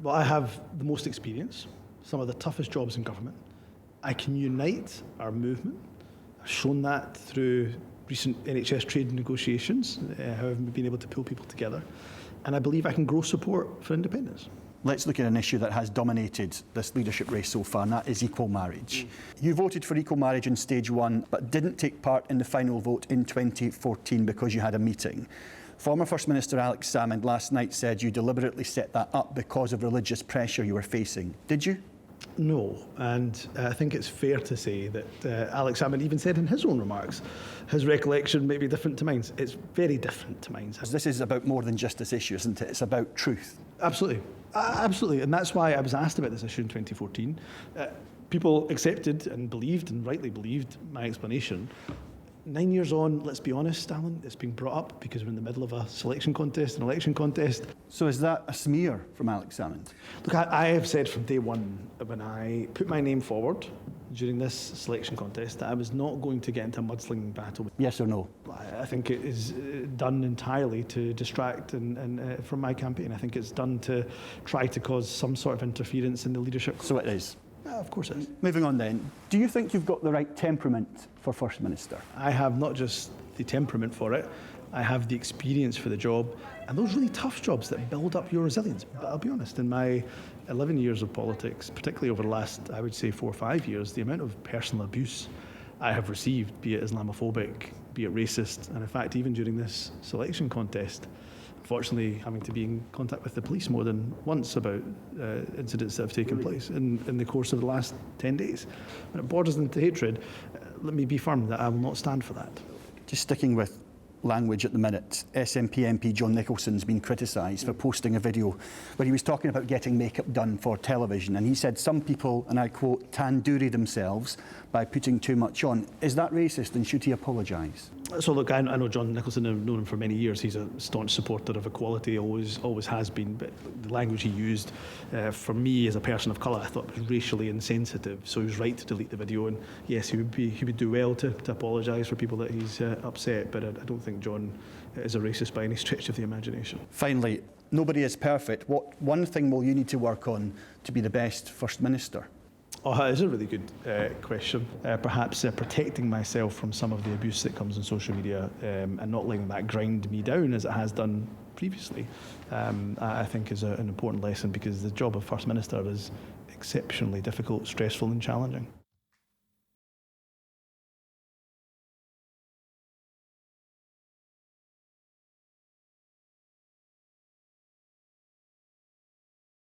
Well, I have the most experience, some of the toughest jobs in government. I can unite our movement. I've shown that through recent NHS trade negotiations, how I've been able to pull people together. And I believe I can grow support for independence. Let's look at an issue that has dominated this leadership race so far, and that is equal marriage. You voted for equal marriage in stage 1, but didn't take part in the final vote in 2014 because you had a meeting. Former First Minister Alex Salmond last night said you deliberately set that up because of religious pressure you were facing. Did you? No, and I think it's fair to say that Alex Salmond even said in his own remarks, his recollection may be different to mine. It's very different to mine. This is about more than just this issue, isn't it? It's about truth. Absolutely. Absolutely, and that's why I was asked about this issue in 2014. People accepted and believed, and rightly believed, my explanation. 9 years on, let's be honest, Alan, it's been brought up because we're in the middle of a selection contest, an election contest. So is that a smear from Alex Salmond? Look, I have said from day one, when I put my name forward during this selection contest, that I was not going to get into a mudslinging battle. Yes or no? I think it is done entirely to distract from my campaign. I think it's done to try to cause some sort of interference in the leadership. So it is? Of course it is. Moving on then, do you think you've got the right temperament for First Minister? I have not just the temperament for it, I have the experience for the job and those really tough jobs that build up your resilience. But I'll be honest, in my 11 years of politics, particularly over the last, I would say, 4 or 5 years, the amount of personal abuse I have received, be it Islamophobic, be it racist, and in fact, even during this selection contest, unfortunately having to be in contact with the police more than once about incidents that have taken place in the course of the last 10 days. When it borders into hatred, let me be firm that I will not stand for that. Just sticking with language at the minute, SNP MP John Nicholson's been criticised for posting a video where he was talking about getting makeup done for television, and he said some people, and I quote, tandoori themselves by putting too much on. Is that racist, and should he apologise? So look, I know John Nicholson, I've known him for many years. He's a staunch supporter of equality, always has been, but the language he used for me as a person of colour I thought was racially insensitive, so he was right to delete the video, and yes, he would do well to apologise for people that he's upset, but I don't think John is a racist by any stretch of the imagination. Finally, nobody is perfect. What one thing will you need to work on to be the best First Minister? Oh, that is a really good question. Perhaps protecting myself from some of the abuse that comes on social media and not letting that grind me down as it has done previously, I think is an important lesson, because the job of First Minister is exceptionally difficult, stressful and challenging.